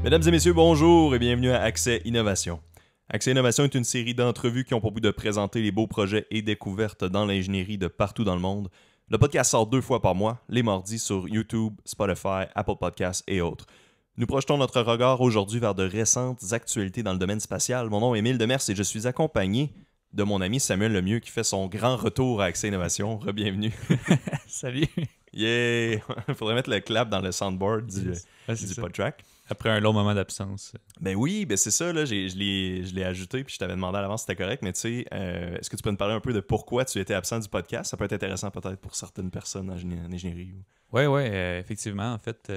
Mesdames et messieurs, bonjour et bienvenue à Accès Innovation. Accès Innovation est une série d'entrevues qui ont pour but de présenter les beaux projets et découvertes dans l'ingénierie de partout dans le monde. Le podcast sort 2 fois par mois, les mardis sur YouTube, Spotify, Apple Podcasts et autres. Nous projetons notre regard aujourd'hui vers de récentes actualités dans le domaine spatial. Mon nom est Émile Demers et je suis accompagné de mon ami Samuel Lemieux qui fait son grand retour à Accès Innovation. Re-bienvenue. Salut! Yeah! Il faudrait mettre le clap dans le soundboard du PodTrack. Après un long moment d'absence. Ben oui, ben c'est ça, là, je l'ai ajouté, puis je t'avais demandé à l'avance si c'était correct, mais tu sais, est-ce que tu peux nous parler un peu de pourquoi tu étais absent du podcast? Ça peut être intéressant peut-être pour certaines personnes en ingénierie. Oui, effectivement. En fait,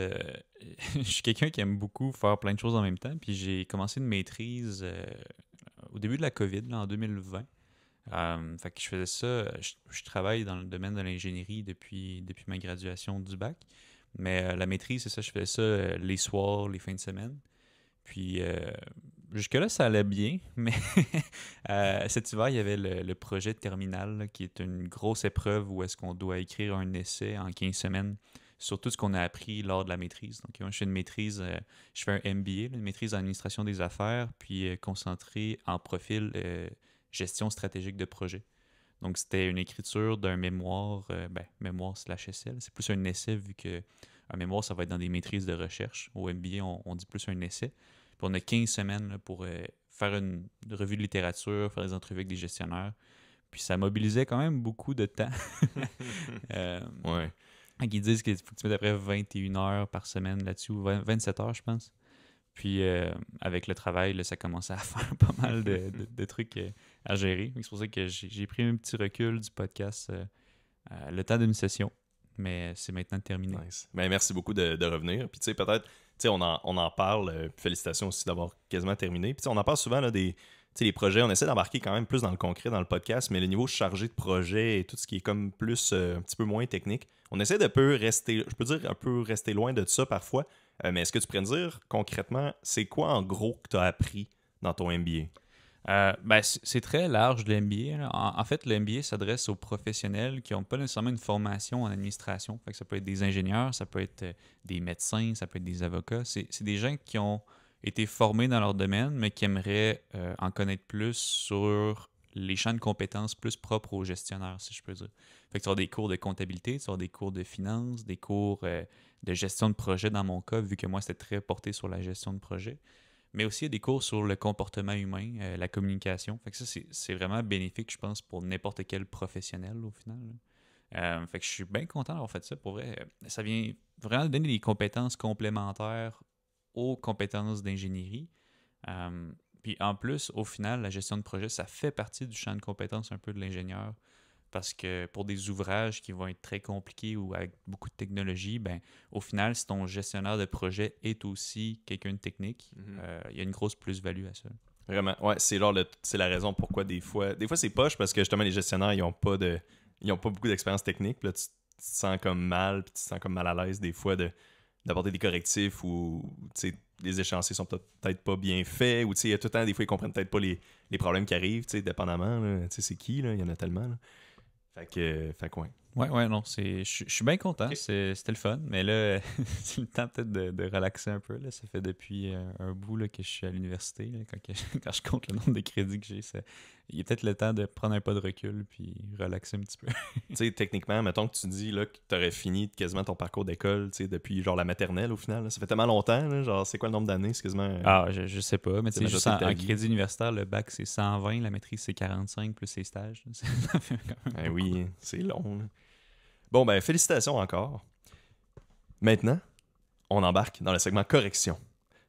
je suis quelqu'un qui aime beaucoup faire plein de choses en même temps, puis j'ai commencé une maîtrise au début de la COVID, là, en 2020. Fait que je faisais ça, je travaille dans le domaine de l'ingénierie depuis ma graduation du bac. Mais la maîtrise, c'est ça, je faisais ça les soirs, les fins de semaine. Puis jusque-là, ça allait bien, mais cet hiver, il y avait le projet de terminale, là, qui est une grosse épreuve où est-ce qu'on doit écrire un essai en 15 semaines sur tout ce qu'on a appris lors de la maîtrise. Donc, moi, je fais une maîtrise, je fais un MBA, une maîtrise en administration des affaires, puis concentré en profil gestion stratégique de projet. Donc, c'était une écriture d'un mémoire, mémoire/essai. C'est plus un essai vu que un mémoire, ça va être dans des maîtrises de recherche. Au MBA, on dit plus un essai. Puis on a 15 semaines là, pour faire une revue de littérature, faire des entrevues avec des gestionnaires. Puis ça mobilisait quand même beaucoup de temps. Ouais. Ils disent qu'il faut que tu mettes à peu près 21 heures par semaine là-dessus, 27 heures, je pense. Puis avec le travail, là, ça commençait à faire pas mal de trucs à gérer. C'est pour ça que j'ai pris un petit recul du podcast le temps d'une session. Mais c'est maintenant terminé. Nice. Ben, merci beaucoup de revenir. Puis tu sais, peut-être, tu sais, on en parle. Puis félicitations aussi d'avoir quasiment terminé. Puis on en parle souvent là, des projets. On essaie d'embarquer quand même plus dans le concret dans le podcast, mais le niveau chargé de projet et tout ce qui est comme plus un petit peu moins technique, on essaie de peu rester, je peux dire un peu rester loin de ça parfois. Mais est-ce que tu pourrais me dire concrètement, c'est quoi en gros que tu as appris dans ton MBA? C'est très large le MBA. Là. En fait, le MBA s'adresse aux professionnels qui n'ont pas nécessairement une formation en administration. Fait que ça peut être des ingénieurs, ça peut être des médecins, ça peut être des avocats. C'est des gens qui ont été formés dans leur domaine, mais qui aimeraient en connaître plus sur les champs de compétences plus propres aux gestionnaires, si je peux dire. Fait que tu vas avoir des cours de comptabilité, tu vas avoir des cours de finance, des cours de gestion de projet dans mon cas, vu que moi, c'était très porté sur la gestion de projet. Mais aussi, il y a des cours sur le comportement humain, la communication. Fait que ça, c'est vraiment bénéfique, je pense, pour n'importe quel professionnel, au final. Fait que je suis bien content d'avoir fait ça. Pour vrai, ça vient vraiment donner des compétences complémentaires aux compétences d'ingénierie. Puis en plus, au final, la gestion de projet, ça fait partie du champ de compétences un peu de l'ingénieur. Parce que pour des ouvrages qui vont être très compliqués ou avec beaucoup de technologie, ben, au final, si ton gestionnaire de projet est aussi quelqu'un de technique, il y a une grosse plus-value à ça. Vraiment, ouais, c'est la raison pourquoi des fois c'est poche parce que justement les gestionnaires ils ont pas beaucoup d'expérience technique, puis là tu te sens comme mal, puis tu te sens comme mal à l'aise des fois d'apporter des correctifs ou tu sais les échéanciers sont peut-être pas bien faits ou tu sais il y a tout le temps des fois ils comprennent peut-être pas les problèmes qui arrivent, tu sais dépendamment tu sais c'est qui là, il y en a tellement là. Fait que ouais. Ouais, non, je suis bien content, Okay. C'était le fun, mais là, c'est le temps peut-être de relaxer un peu, là. Ça fait depuis un bout là, que je suis à l'université, là, quand je compte le nombre de crédits que j'ai, il est peut-être le temps de prendre un pas de recul puis relaxer un petit peu. Tu sais, techniquement, mettons que tu dis là, que tu aurais fini quasiment ton parcours d'école depuis genre la maternelle au final, là. Ça fait tellement longtemps, là, genre c'est quoi le nombre d'années, excuse-moi? Je sais pas, mais tu sais, juste en crédit universitaire, le bac c'est 120, la maîtrise c'est 45 plus ses stages. Ça fait quand même oui, c'est long. Là. Bon, ben félicitations encore. Maintenant, on embarque dans le segment correction.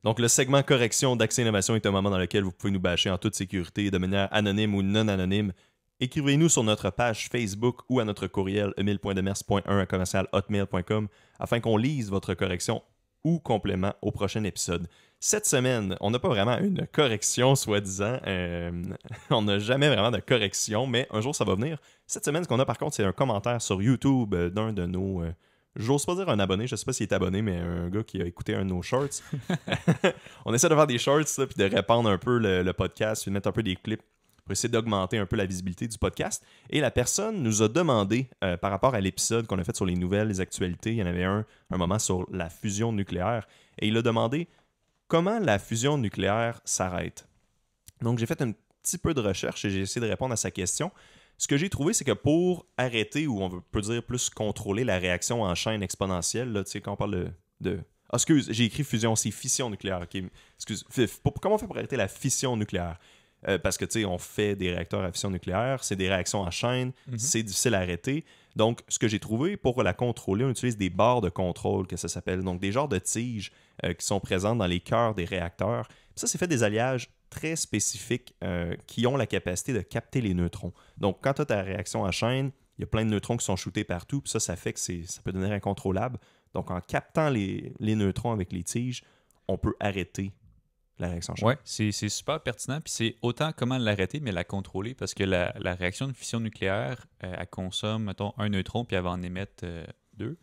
Donc, le segment correction d'Accès Innovation est un moment dans lequel vous pouvez nous bâcher en toute sécurité, de manière anonyme ou non anonyme. Écrivez-nous sur notre page Facebook ou à notre courriel emile.demers.1@hotmail.com afin qu'on lise votre correction ou complément au prochain épisode. Cette semaine, on n'a pas vraiment une correction, soi-disant. On n'a jamais vraiment de correction, mais un jour, ça va venir. Cette semaine, ce qu'on a par contre, c'est un commentaire sur YouTube d'un de nos... j'ose pas dire un abonné, je sais pas s'il est abonné, mais un gars qui a écouté un de nos shorts. On essaie de faire des shorts, puis de répandre un peu le podcast, puis de mettre un peu des clips pour essayer d'augmenter un peu la visibilité du podcast. Et la personne nous a demandé, par rapport à l'épisode qu'on a fait sur les nouvelles, les actualités, il y en avait un moment sur la fusion nucléaire, et il a demandé comment la fusion nucléaire s'arrête? Donc, j'ai fait un petit peu de recherche et j'ai essayé de répondre à sa question. Ce que j'ai trouvé, c'est que pour arrêter, ou on peut dire plus contrôler la réaction en chaîne exponentielle, là, tu sais, quand on parle de... Ah, excuse, j'ai écrit fusion, c'est fission nucléaire. Ok, excuse. Comment on fait pour arrêter la fission nucléaire? Parce que, tu sais, on fait des réacteurs à fission nucléaire, c'est des réactions en chaîne, c'est difficile à arrêter. Donc, ce que j'ai trouvé, pour la contrôler, on utilise des barres de contrôle, que ça s'appelle. Donc, des genres de tiges qui sont présentes dans les cœurs des réacteurs. Puis ça, c'est fait des alliages très spécifiques qui ont la capacité de capter les neutrons. Donc, quand tu as ta réaction en chaîne, il y a plein de neutrons qui sont shootés partout, puis ça fait que ça peut devenir incontrôlable. Donc, en captant les neutrons avec les tiges, on peut arrêter la réaction en chaîne. Oui, c'est super pertinent. Puis c'est autant comment l'arrêter, mais la contrôler, parce que la réaction de fission nucléaire, elle consomme, mettons, un neutron, puis elle va en émettre deux.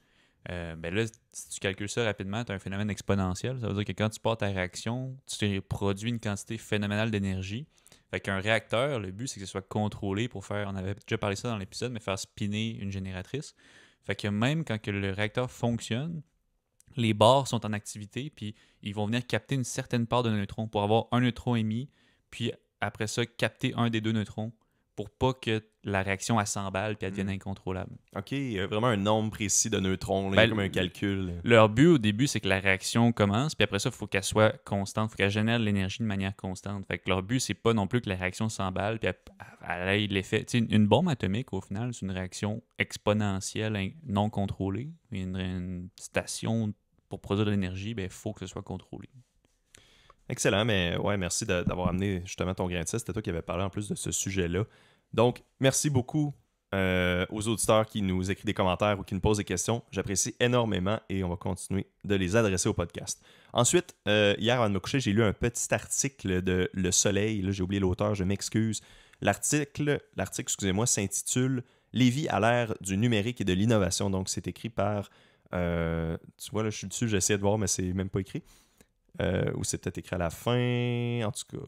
Ben là, si tu calcules ça rapidement, tu as un phénomène exponentiel. Ça veut dire que quand tu pars ta réaction, tu produis une quantité phénoménale d'énergie. Fait qu'un réacteur, le but, c'est que ce soit contrôlé pour faire, on avait déjà parlé ça dans l'épisode, mais faire spinner une génératrice. Fait que même quand que le réacteur fonctionne, les barres sont en activité, puis ils vont venir capter une certaine part de neutrons pour avoir un neutron émis, puis après ça, capter un des deux neutrons pour pas que la réaction elle s'emballe puis elle devienne incontrôlable. OK, il y a vraiment un nombre précis de neutrons, là, il y a comme un calcul. Leur but au début, c'est que la réaction commence, puis après ça, il faut qu'elle soit constante, il faut qu'elle génère de l'énergie de manière constante. Fait que leur but, c'est pas non plus que la réaction s'emballe, puis elle ait l'effet. Tu sais, une bombe atomique, au final, c'est une réaction exponentielle non contrôlée. Une station pour produire de l'énergie, il faut que ce soit contrôlé. Excellent, mais ouais, merci d'avoir amené justement ton grain de sel. C'était toi qui avais parlé en plus de ce sujet-là. Donc, merci beaucoup aux auditeurs qui nous écrivent des commentaires ou qui nous posent des questions. J'apprécie énormément et on va continuer de les adresser au podcast. Ensuite, hier avant de me coucher, j'ai lu un petit article de Le Soleil. Là, j'ai oublié l'auteur, je m'excuse. L'article, excusez-moi, s'intitule « Lévis à l'ère du numérique et de l'innovation ». Donc, c'est écrit par... tu vois, là, je suis dessus, j'essaie de voir, mais c'est même pas écrit. Ou c'est peut-être écrit à la fin. En tout cas,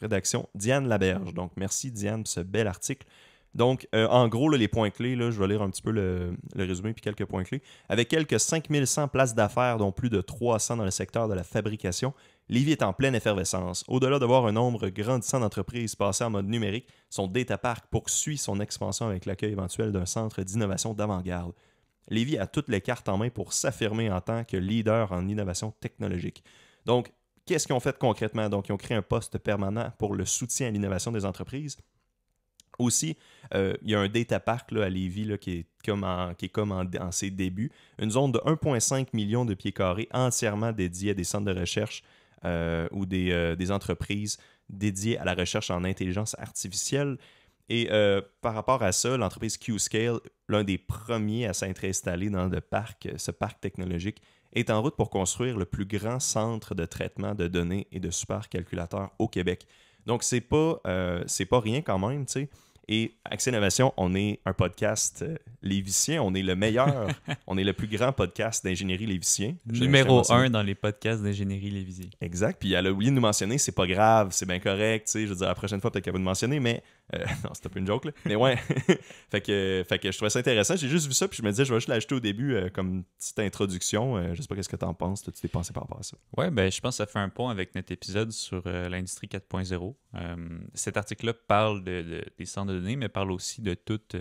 rédaction, Diane Laberge. Donc, merci Diane pour ce bel article. Donc, en gros, là, les points clés, là, je vais lire un petit peu le résumé puis quelques points clés. Avec quelques 5100 places d'affaires, dont plus de 300 dans le secteur de la fabrication, Lévis est en pleine effervescence. Au-delà de voir un nombre grandissant d'entreprises passer en mode numérique, son data park poursuit son expansion avec l'accueil éventuel d'un centre d'innovation d'avant-garde. Lévis a toutes les cartes en main pour s'affirmer en tant que leader en innovation technologique. Donc, qu'est-ce qu'ils ont fait concrètement? Donc, ils ont créé un poste permanent pour le soutien à l'innovation des entreprises. Aussi, il y a un data park là, à Lévis là, qui est comme en ses débuts. Une zone de 1,5 million de pieds carrés entièrement dédiée à des centres de recherche ou des entreprises dédiées à la recherche en intelligence artificielle. Et par rapport à ça, l'entreprise Qscale, l'un des premiers à s'être installé dans ce parc technologique, est en route pour construire le plus grand centre de traitement de données et de supercalculateurs au Québec. Donc, c'est pas rien quand même, tu sais. Et Accès Innovation, on est un podcast lévissien. On est le meilleur, on est le plus grand podcast d'ingénierie lévissien. Numéro 1 dans les podcasts d'ingénierie lévisier. Exact. Puis elle a oublié de nous mentionner, c'est pas grave, c'est bien correct. Tu sais, je veux dire, la prochaine fois, peut-être qu'elle va nous mentionner, mais. Non, c'était un peu une joke, là. Mais ouais. fait que je trouvais ça intéressant. J'ai juste vu ça, puis je me disais, je vais juste l'ajouter au début comme une petite introduction. Je sais pas qu'est-ce que t'en penses. Tu t'es pensé par rapport à ça. Ouais, ben, je pense que ça fait un pont avec notre épisode sur l'industrie 4.0. Cet article-là parle des centres de données, mais parle aussi de toute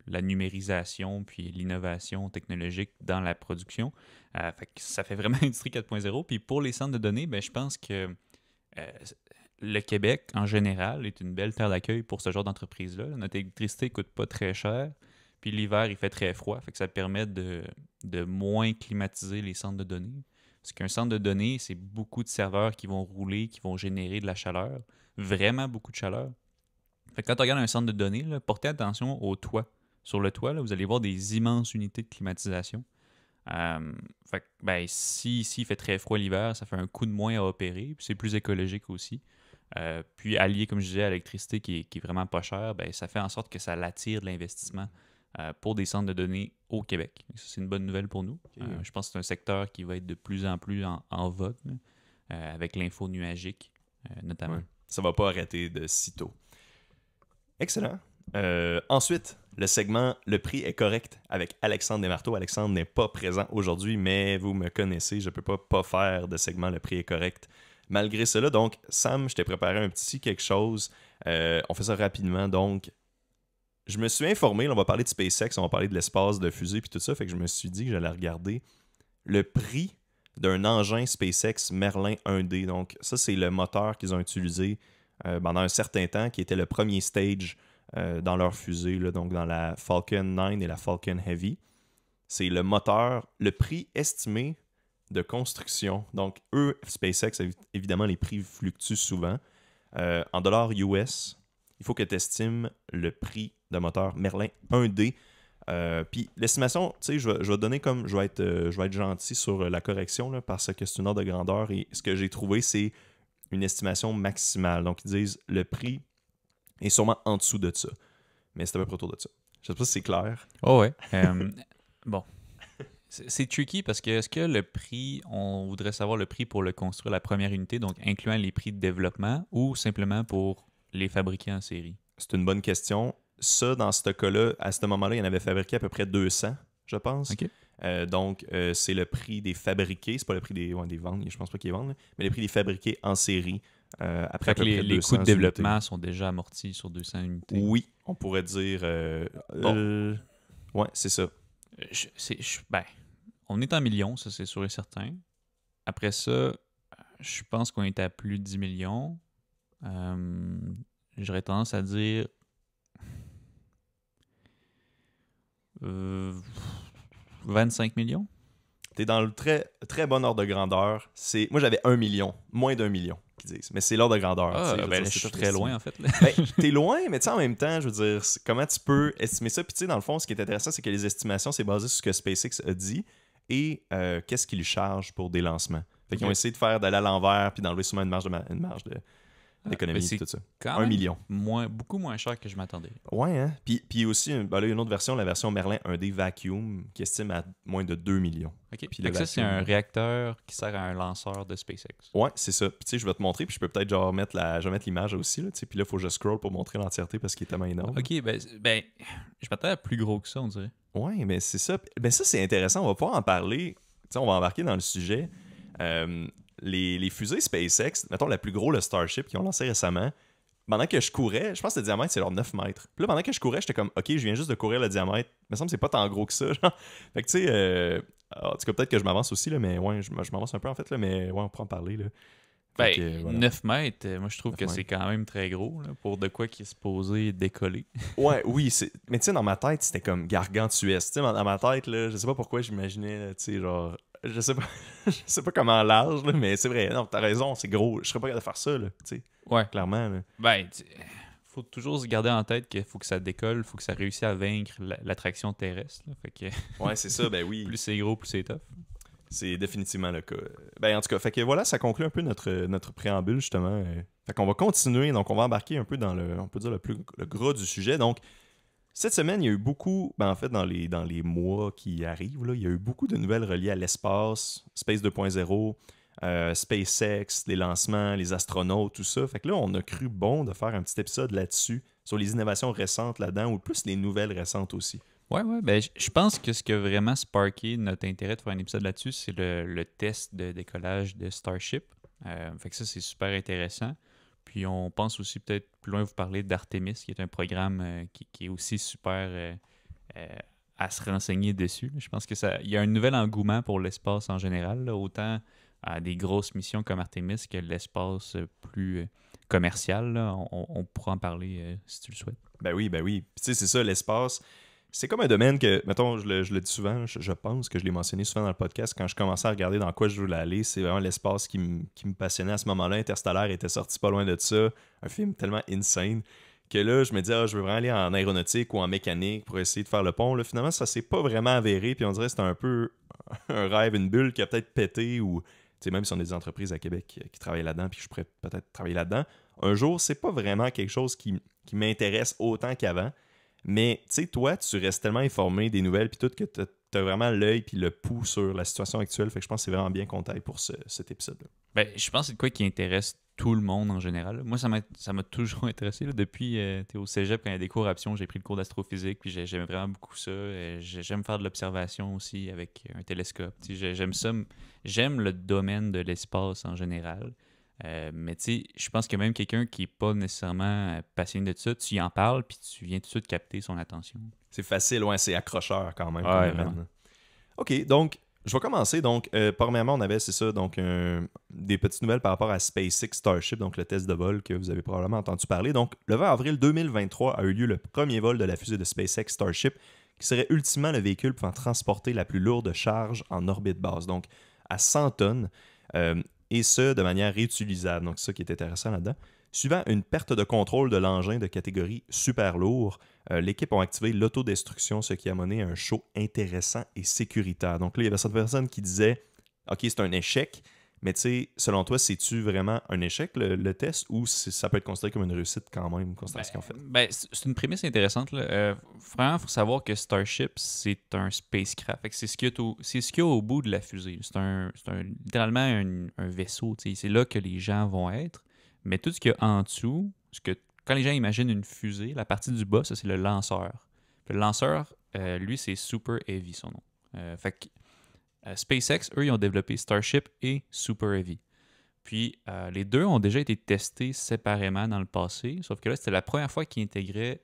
la numérisation puis l'innovation technologique dans la production. Fait que ça fait vraiment industrie 4.0. Puis pour les centres de données, ben, je pense que le Québec, en général, est une belle terre d'accueil pour ce genre d'entreprise-là. Notre électricité ne coûte pas très cher. Puis l'hiver, il fait très froid. Fait que ça permet de moins climatiser les centres de données. Parce qu'un centre de données, c'est beaucoup de serveurs qui vont rouler, qui vont générer de la chaleur. Vraiment beaucoup de chaleur. Fait que quand on regarde un centre de données, là, portez attention au toit. Sur le toit, là, vous allez voir des immenses unités de climatisation. Fait que, ben, si il fait très froid l'hiver, ça fait un coût de moins à opérer. Puis c'est plus écologique aussi. Puis allié, comme je disais, à l'électricité qui est vraiment pas chère, ben, ça fait en sorte que ça attire de l'investissement pour des centres de données au Québec. Ça, c'est une bonne nouvelle pour nous. Okay. Je pense que c'est un secteur qui va être de plus en plus en vogue, avec l'info nuagique notamment. Ouais. Ça va pas arrêter de sitôt. Excellent. Ensuite, le segment « Le prix est correct » avec Alexandre Desmarteaux. Alexandre n'est pas présent aujourd'hui, mais vous me connaissez, je ne peux pas faire de segment « Le prix est correct » malgré cela. Donc, Sam, je t'ai préparé un petit quelque chose. On fait ça rapidement. Donc, je me suis informé, là, on va parler de SpaceX, on va parler de l'espace, de fusée puis tout ça, fait que je me suis dit que j'allais regarder le prix d'un engin SpaceX Merlin 1D. Donc, ça, c'est le moteur qu'ils ont utilisé pendant un certain temps, qui était le premier stage dans leur fusée, là, donc dans la Falcon 9 et la Falcon Heavy. C'est le moteur, le prix estimé de construction. Donc, eux, SpaceX, évidemment, les prix fluctuent souvent. En dollars US, il faut que tu estimes le prix de moteur Merlin 1D. Puis l'estimation, tu sais, je vais donner comme, je vais être gentil sur la correction là, parce que c'est une ordre de grandeur et ce que j'ai trouvé, c'est une estimation maximale. Donc, ils disent le prix est sûrement en dessous de ça. Mais c'est à peu près autour de ça. Je sais pas si c'est clair. Oh ouais. Bon. C'est tricky parce que est-ce que le prix, on voudrait savoir le prix pour le construire la première unité, donc incluant les prix de développement ou simplement pour les fabriquer en série? C'est une bonne question. Ça, dans ce cas-là, à ce moment-là, il y en avait fabriqué à peu près 200, je pense. OK. Donc, c'est le prix des fabriqués. C'est pas le prix des ventes, je pense pas qu'ils les vendent, là, mais le prix des fabriqués en série. Après à peu près les 200 coûts de développement unités. sont déjà amortis sur 200 unités. Oui, on pourrait dire... Bon. Ouais, c'est ça. Ben, on est en millions, ça c'est sûr et certain. Après ça, je pense qu'on est à plus de 10 millions. J'aurais tendance à dire 25 millions. T'es dans le très, très bon ordre de grandeur. Moi, j'avais 1 million, moins d'1 million, qu'ils disent. Mais c'est l'ordre de grandeur. Ah, tu sais, je suis très loin en fait. Là. Ben, t'es loin, mais tu sais, en même temps, je veux dire, comment tu peux estimer ça? Puis tu sais, dans le fond, ce qui est intéressant, c'est que les estimations, c'est basé sur ce que SpaceX a dit et qu'est-ce qu'ils chargent pour des lancements. Fait qu'ils ont essayé de faire d'aller à l'envers puis d'enlever souvent une marge d'économie et tout ça. 1 million. Beaucoup moins cher que je m'attendais. Ouais, hein? Puis aussi, ben là, il y a une autre version, la version Merlin 1D Vacuum, qui estime à moins de 2 millions. OK. Puis ça, c'est un réacteur qui sert à un lanceur de SpaceX. Ouais, c'est ça. Puis tu sais, je vais te montrer, puis je peux peut-être genre mettre l'image aussi, là, tu sais. Puis là, il faut que je scroll pour montrer l'entièreté parce qu'il est tellement énorme. OK, ben je m'attendais à plus gros que ça, on dirait. Ouais, mais c'est ça. Ben ça, c'est intéressant. On va pouvoir en parler. Tu sais, on va embarquer dans le sujet. Les fusées SpaceX, mettons la plus grosse, le Starship, qu'ils ont lancé récemment, pendant que je courais, je pense que le diamètre, c'est genre 9 mètres. Puis là, pendant que je courais, j'étais comme, OK, je viens juste de courir le diamètre. Il me semble que c'est pas tant gros que ça. Genre. Fait que, tu sais, en tout cas, peut-être que je m'avance aussi, là, mais ouais, je m'avance un peu, en fait, là, mais ouais, on pourra en parler. Là. Ben, que, voilà. 9 mètres, moi, je trouve que 9 c'est quand même très gros là, pour de quoi qui est supposé décoller. Ouais, oui, mais tu sais, dans ma tête, c'était comme gargantuesque. Tu sais, dans ma tête, là, je sais pas pourquoi j'imaginais, tu sais, genre... Je sais pas, je sais pas comment large, là, mais c'est vrai. Non, t'as raison, c'est gros. Je serais pas capable de faire ça, là, tu sais. Ouais. Clairement, là. Ben, faut toujours se garder en tête qu'il faut que ça décolle, faut que ça réussisse à vaincre l'attraction terrestre. Là, fait que Ouais, c'est ça, ben oui. plus c'est gros, plus c'est tough. C'est définitivement le cas. Ben, en tout cas, fait que voilà, ça conclut un peu notre préambule, justement. Fait qu'on va continuer, donc on va embarquer un peu dans on peut dire, le gras du sujet. Donc, cette semaine, il y a eu beaucoup, ben en fait, dans les mois qui arrivent, là, il y a eu beaucoup de nouvelles reliées à l'espace, Space 2.0, SpaceX, les lancements, les astronautes, tout ça. Fait que là, on a cru bon de faire un petit épisode là-dessus, sur les innovations récentes là-dedans, ou plus les nouvelles récentes aussi. Ouais, ben je pense que ce qui a vraiment sparké notre intérêt de faire un épisode là-dessus, c'est le test de décollage de Starship. Fait que ça, c'est super intéressant. Puis on pense aussi peut-être plus loin vous parler d'Artemis, qui est un programme qui est aussi super à se renseigner dessus. Je pense que il y a un nouvel engouement pour l'espace en général, là, autant à des grosses missions comme Artemis que l'espace plus commercial. Là. On pourra en parler si tu le souhaites. Ben oui. Puis tu sais, c'est ça, l'espace. C'est comme un domaine que, mettons, je le dis souvent, je pense que je l'ai mentionné souvent dans le podcast, quand je commençais à regarder dans quoi je voulais aller, c'est vraiment l'espace qui me passionnait à ce moment-là. Interstellar était sorti pas loin de ça, un film tellement insane, que là, je me disais, je veux vraiment aller en aéronautique ou en mécanique pour essayer de faire le pont. Là, finalement, ça s'est pas vraiment avéré, puis on dirait que c'était un peu un rêve, une bulle qui a peut-être pété, ou, tu sais, même si on a des entreprises à Québec qui travaillent là-dedans, puis je pourrais peut-être travailler là-dedans, un jour, c'est pas vraiment quelque chose qui m'intéresse autant qu'avant. Mais, tu sais, toi, tu restes tellement informé des nouvelles puis tout que t'as vraiment l'œil puis le pouls sur la situation actuelle. Fait que je pense que c'est vraiment bien qu'on t'aille pour cet épisode-là. Ben, je pense que c'est de quoi qui intéresse tout le monde en général. Moi, ça m'a toujours intéressé. Là, depuis au cégep, quand il y a des cours options, j'ai pris le cours d'astrophysique, puis j'aime vraiment beaucoup ça. J'aime faire de l'observation aussi avec un télescope. J'aime ça. J'aime le domaine de l'espace en général. Mais tu sais, je pense que même quelqu'un qui n'est pas nécessairement passionné de ça, tu y en parles, puis tu viens tout de suite capter son attention. C'est facile, ouais, c'est accrocheur quand même. Ouais, comme vraiment. domaine. OK, donc, je vais commencer. Donc, premièrement, on avait, c'est ça, donc des petites nouvelles par rapport à SpaceX Starship, donc le test de vol que vous avez probablement entendu parler. Donc, le 20 avril 2023 a eu lieu le premier vol de la fusée de SpaceX Starship, qui serait ultimement le véhicule pouvant transporter la plus lourde charge en orbite basse, donc à 100 tonnes, et ce, de manière réutilisable. Donc, c'est ça qui est intéressant là-dedans. Suivant une perte de contrôle de l'engin de catégorie super lourd, l'équipe a activé l'autodestruction, ce qui a mené à un show intéressant et sécuritaire. Donc là, il y avait certaines personnes qui disaient « Ok, c'est un échec », mais tu sais, selon toi, c'est-tu vraiment un échec, le test, ou ça peut être considéré comme une réussite quand même, considéré ce qu'ils ont fait? C'est une prémisse intéressante. Là. Vraiment, il faut savoir que Starship, c'est un spacecraft. Fait que c'est ce qu'il y a au bout de la fusée. Littéralement un vaisseau. C'est là que les gens vont être. Mais tout ce qu'il y a en dessous, quand les gens imaginent une fusée, la partie du bas, ça, c'est le lanceur. Le lanceur, lui, c'est Super Heavy, son nom. Fait que SpaceX, eux, ils ont développé Starship et Super Heavy. Puis, les deux ont déjà été testés séparément dans le passé, sauf que là, c'était la première fois qu'ils intégraient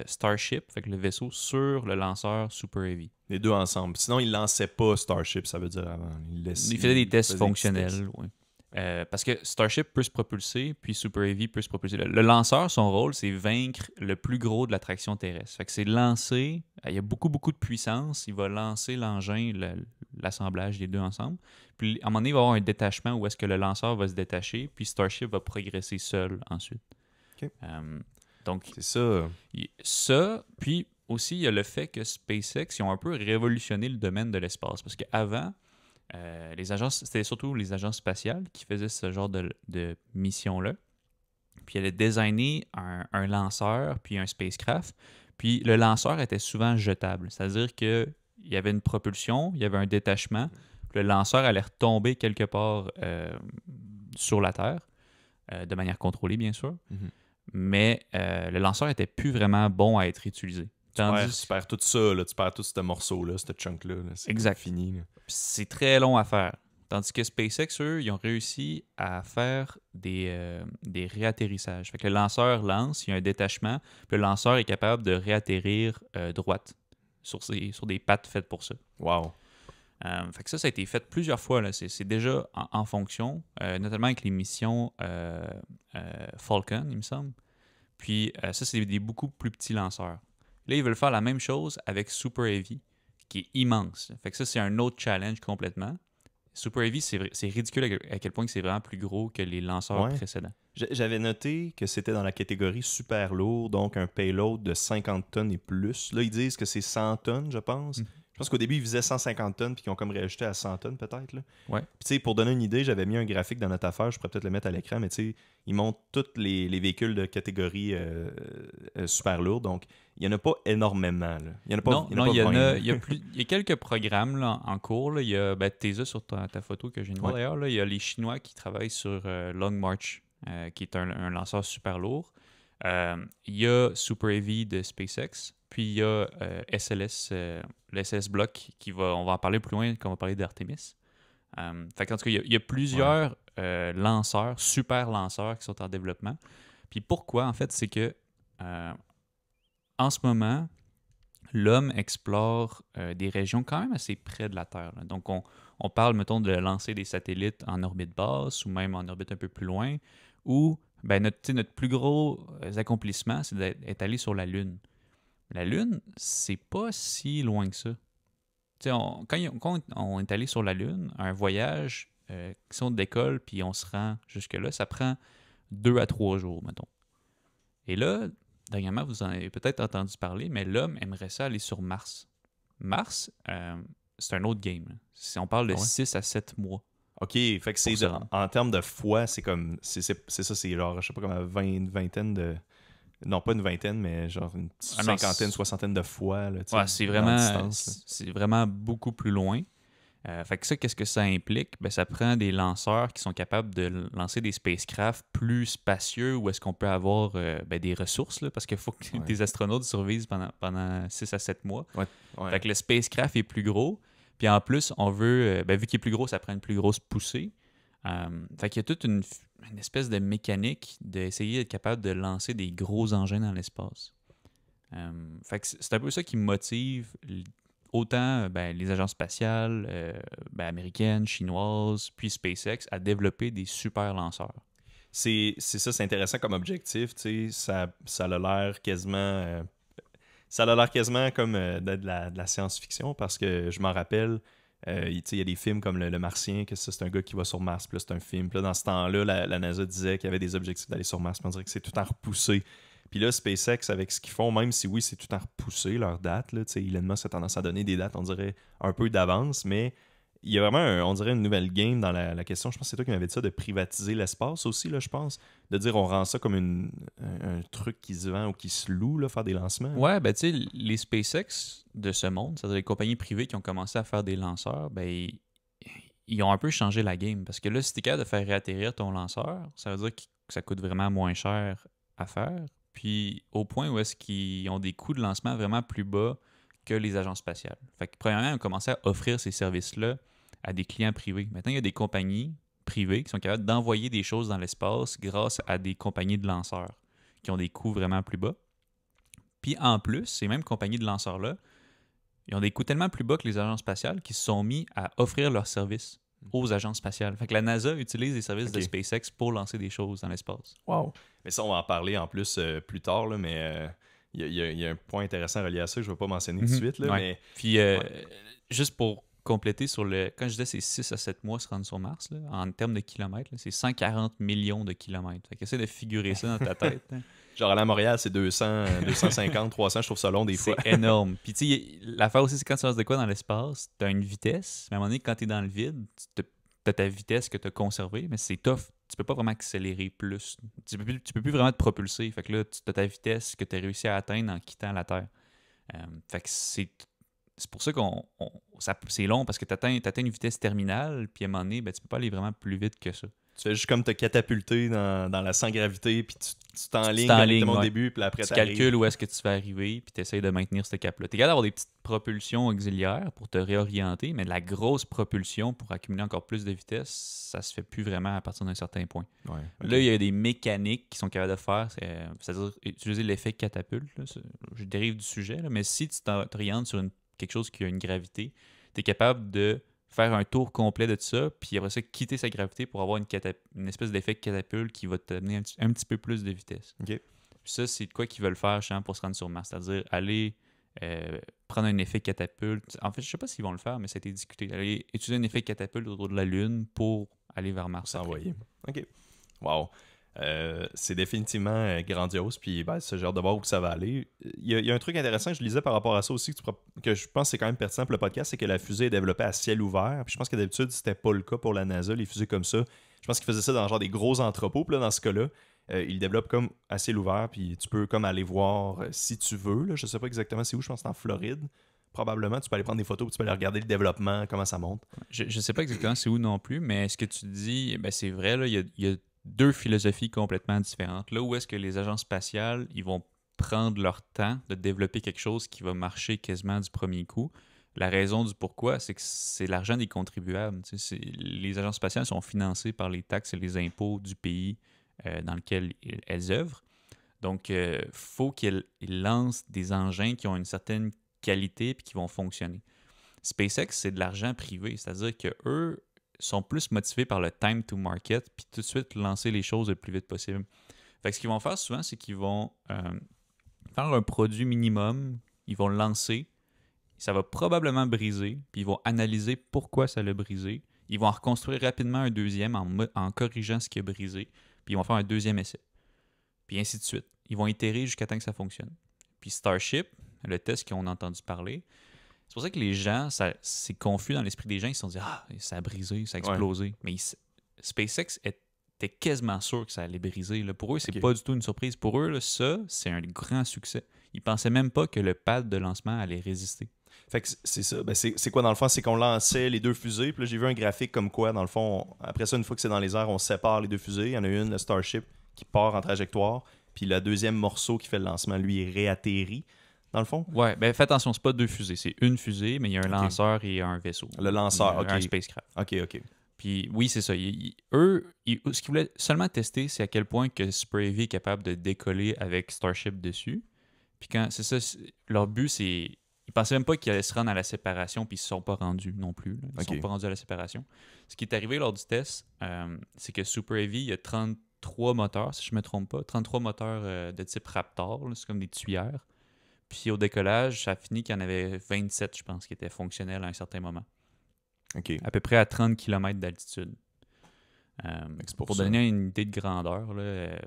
Starship, fait que le vaisseau, sur le lanceur Super Heavy. Les deux ensemble. Sinon, ils ne lançaient pas Starship, ça veut dire avant. Ils faisaient des tests fonctionnels, oui. Parce que Starship peut se propulser, puis Super Heavy peut se propulser. Le lanceur, son rôle, c'est vaincre le plus gros de l'attraction terrestre. Fait que c'est lancer, il y a beaucoup, beaucoup de puissance, il va lancer l'engin, l'assemblage des deux ensemble. Puis à un moment donné, il va y avoir un détachement où est-ce que le lanceur va se détacher, puis Starship va progresser seul ensuite. OK. Donc, c'est ça. Ça, puis aussi, il y a le fait que SpaceX, ils ont un peu révolutionné le domaine de l'espace. Parce qu'avant, les agences, c'était surtout les agences spatiales qui faisaient ce genre de mission-là. Puis, elle a designé un lanceur, puis un spacecraft. Puis, le lanceur était souvent jetable. C'est-à-dire qu'il y avait une propulsion, il y avait un détachement. Puis le lanceur allait retomber quelque part sur la Terre, de manière contrôlée, bien sûr. Mm-hmm. Mais le lanceur n'était plus vraiment bon à être utilisé. Tu perds tout ça, là, tu perds tout ce morceau-là, ce chunk-là. C'est exact. Fini. Là. C'est très long à faire. Tandis que SpaceX, eux, ils ont réussi à faire des réatterrissages. Fait que le lanceur lance, il y a un détachement, puis le lanceur est capable de réatterrir droite sur des pattes faites pour ça. Wow. Fait que ça a été fait plusieurs fois. Là. C'est déjà en fonction, notamment avec les missions Falcon, il me semble. Puis ça, c'est des beaucoup plus petits lanceurs. Là, ils veulent faire la même chose avec Super Heavy, qui est immense. Fait que ça, c'est un autre challenge complètement. Super Heavy, c'est ridicule à quel point c'est vraiment plus gros que les lanceurs précédents. J'avais noté que c'était dans la catégorie super lourd, donc un payload de 50 tonnes et plus. Là, ils disent que c'est 100 tonnes, je pense. Je pense qu'au début, ils visaient 150 tonnes puis qu'ils ont comme réajusté à 100 tonnes peut-être. Là. Ouais. Puis tu sais, pour donner une idée, j'avais mis un graphique dans notre affaire, je pourrais peut-être le mettre à l'écran, mais tu sais, ils montrent tous les véhicules de catégorie super lourd, donc il n'y en a pas énormément. Là. Il y en a pas, il y a quelques programmes là, en cours. Là. Il y a Tesa sur ta photo que j'ai de voir d'ailleurs. Là. Il y a les Chinois qui travaillent sur Long March, qui est un lanceur super lourd. Il y a Super Heavy de SpaceX. Puis il y a SLS, le SLS Block, on va en parler plus loin quand on va parler d'Artemis. Fait qu'en tout cas, il y a plusieurs lanceurs, super lanceurs qui sont en développement. Puis pourquoi, en fait, c'est que en ce moment, l'homme explore des régions quand même assez près de la Terre. Là. Donc, on parle, mettons, de lancer des satellites en orbite basse ou même en orbite un peu plus loin. Ou notre plus gros accomplissement, c'est d'être allé sur la Lune. La Lune, c'est pas si loin que ça. Quand on est allé sur la Lune, un voyage, si on décolle puis on se rend jusque-là, ça prend 2 à 3 jours, mettons. Et là, dernièrement, vous en avez peut-être entendu parler, mais l'homme aimerait ça aller sur Mars. Mars, c'est un autre game. On parle de 6 à 7 mois. OK, fait que en termes de fois, c'est comme. C'est ça, c'est genre, je sais pas, comme une vingtaine de. Non, pas une vingtaine, mais genre une cinquantaine, soixantaine de fois. Là, c'est vraiment beaucoup plus loin. Fait que ça, qu'est-ce que ça implique? Ben, ça prend des lanceurs qui sont capables de lancer des spacecraft plus spacieux où est-ce qu'on peut avoir des ressources, là, parce qu'il faut que des astronautes survivent pendant 6 à 7 mois. Fait que le spacecraft est plus gros. Puis en plus, on veut, vu qu'il est plus gros, ça prend une plus grosse poussée. Fait qu'il y a toute une espèce de mécanique d'essayer d'être capable de lancer des gros engins dans l'espace. Fait que c'est un peu ça qui me motive autant les agences spatiales américaines, chinoises, puis SpaceX à développer des super lanceurs. C'est ça, c'est intéressant comme objectif, tu sais, ça a l'air quasiment... ça a l'air quasiment comme de la science-fiction parce que je m'en rappelle, il y a des films comme le Martien, que ça, c'est un gars qui va sur Mars, puis là, c'est un film. Puis là, dans ce temps-là, la NASA disait qu'il y avait des objectifs d'aller sur Mars, puis on dirait que c'est tout en repoussé. Puis là, SpaceX, avec ce qu'ils font, même si oui, c'est tout en repoussé, leur date, là, Elon Musk a tendance à donner des dates, on dirait, un peu d'avance, mais il y a vraiment, on dirait, une nouvelle game dans la question. Je pense que c'est toi qui m'avais dit ça, de privatiser l'espace aussi, là, je pense. De dire, on rend ça comme un truc qui se vend ou qui se loue, là, faire des lancements. Ouais, ben tu sais, les SpaceX de ce monde, c'est-à-dire les compagnies privées qui ont commencé à faire des lanceurs, ils ont un peu changé la game. Parce que là, si t'es capable de faire réatterrir ton lanceur, ça veut dire que ça coûte vraiment moins cher à faire. Puis au point où est-ce qu'ils ont des coûts de lancement vraiment plus bas que les agences spatiales. Fait que premièrement, ils ont commencé à offrir ces services-là à des clients privés. Maintenant, il y a des compagnies privées qui sont capables d'envoyer des choses dans l'espace grâce à des compagnies de lanceurs qui ont des coûts vraiment plus bas. Puis en plus, ces mêmes compagnies de lanceurs-là, ils ont des coûts tellement plus bas que les agences spatiales qui se sont mis à offrir leurs services aux agences spatiales. Fait que la NASA utilise les services de SpaceX pour lancer des choses dans l'espace. Wow! Mais ça, on va en parler en plus plus tard, là, mais il y a un point intéressant relié à ça que je ne vais pas mentionner tout de suite. Là, mais... Puis, juste pour compléter sur le... Quand je disais c'est 6 à 7 mois se rendre sur Mars, là, en termes de kilomètres, là, c'est 140 millions de kilomètres. Fait qu'essaie de figurer ça dans ta tête. Hein. Genre aller à Montréal, c'est 200, 250, 300, je trouve ça long des fois. C'est énorme. Puis tu sais, l'affaire aussi, c'est quand tu lances de quoi dans l'espace, tu as une vitesse, mais à un moment donné, quand tu es dans le vide, tu as ta vitesse que tu as conservée, mais c'est tough. Tu peux pas vraiment accélérer plus. Tu peux plus vraiment te propulser. Fait que là, tu as ta vitesse que tu as réussi à atteindre en quittant la Terre. Fait que c'est pour ça c'est long, parce que tu atteins une vitesse terminale, puis à un moment donné, tu peux pas aller vraiment plus vite que ça. Tu fais juste comme te catapulter dans la sans-gravité, puis tu t'enlignes comme c'était mon début, puis après tu calcules où est-ce que tu vas arriver, puis tu essaies de maintenir ce cap-là. Tu es capable d'avoir des petites propulsions auxiliaires pour te réorienter, mais la grosse propulsion pour accumuler encore plus de vitesse, ça se fait plus vraiment à partir d'un certain point. Ouais, okay. Là, il y a des mécaniques qui sont capables de faire, c'est-à-dire utiliser l'effet catapulte. Là, je dérive du sujet, là, mais si tu t'orientes sur quelque chose qui a une gravité, tu es capable de faire un tour complet de ça, puis après ça, quitter sa gravité pour avoir une espèce d'effet catapulte qui va te donner un petit peu plus de vitesse. Okay. Puis ça, c'est de quoi qu'ils veulent faire pour se rendre sur Mars, c'est-à-dire aller prendre un effet catapulte. En fait, je sais pas s'ils vont le faire, mais ça a été discuté. Aller utiliser un effet catapulte autour de la Lune pour aller vers Mars. S'envoyer. OK. Wow. C'est définitivement grandiose, puis j'ai hâte de voir où ça va aller. Il y a un truc intéressant que je lisais par rapport à ça aussi, que je pense que c'est quand même pertinent pour le podcast, c'est que la fusée est développée à ciel ouvert. Puis je pense que d'habitude, c'était pas le cas pour la NASA, les fusées comme ça. Je pense qu'ils faisaient ça dans genre des gros entrepôts, puis là, dans ce cas-là, ils développent comme à ciel ouvert, puis tu peux comme aller voir si tu veux. Là, je sais pas exactement c'est où, je pense que c'est en Floride. Probablement, tu peux aller prendre des photos, puis tu peux aller regarder le développement, comment ça monte. Je sais pas exactement c'est où non plus, mais ce que tu dis, c'est vrai, là, il y a deux philosophies complètement différentes. Là où est-ce que les agences spatiales, ils vont prendre leur temps de développer quelque chose qui va marcher quasiment du premier coup. La raison du pourquoi, c'est que c'est l'argent des contribuables. Les agences spatiales sont financées par les taxes et les impôts du pays dans lequel elles œuvrent. Donc, il faut qu'ils lancent des engins qui ont une certaine qualité et qui vont fonctionner. SpaceX, c'est de l'argent privé, c'est-à-dire qu'eux sont plus motivés par le time to market puis tout de suite lancer les choses le plus vite possible. Fait que ce qu'ils vont faire souvent, c'est qu'ils vont faire un produit minimum, ils vont le lancer, ça va probablement briser, puis ils vont analyser pourquoi ça l'a brisé. Ils vont en reconstruire rapidement un deuxième en corrigeant ce qui a brisé, puis ils vont faire un deuxième essai. Puis ainsi de suite. Ils vont itérer jusqu'à temps que ça fonctionne. Puis Starship, le test qu'on a entendu parler, c'est pour ça que les gens, c'est confus dans l'esprit des gens. Ils se sont dit, ça a brisé, ça a explosé. Ouais. Mais SpaceX était quasiment sûr que ça allait briser. Là. Pour eux, c'est pas du tout une surprise. Pour eux, là, ça, c'est un grand succès. Ils pensaient même pas que le pad de lancement allait résister. Fait que c'est ça. Ben, c'est quoi dans le fond? C'est qu'on lançait les deux fusées. Puis là, j'ai vu un graphique comme quoi, dans le fond, après ça, une fois que c'est dans les airs, on sépare les deux fusées. Il y en a une, le Starship, qui part en trajectoire. Puis le deuxième morceau qui fait le lancement, lui, est réatterri, dans le fond. Ouais, ben fais attention, c'est pas deux fusées. C'est une fusée, mais il y a un lanceur et un vaisseau. Le lanceur, OK. Un spacecraft. OK. Puis oui, c'est ça. Ce qu'ils voulaient seulement tester, c'est à quel point que Super Heavy est capable de décoller avec Starship dessus. Puis quand c'est ça, leur but, c'est. Ils pensaient même pas qu'ils allaient se rendre à la séparation, puis ils se sont pas rendus non plus. Là. Ils sont pas rendus à la séparation. Ce qui est arrivé lors du test, c'est que Super Heavy, il y a 33 moteurs, si je me trompe pas. 33 moteurs de type Raptor, là, c'est comme des tuyères. Puis au décollage, ça a fini qu'il y en avait 27, je pense, qui étaient fonctionnels à un certain moment. OK. À peu près à 30 km d'altitude. Pour ça. donner une idée de grandeur, là,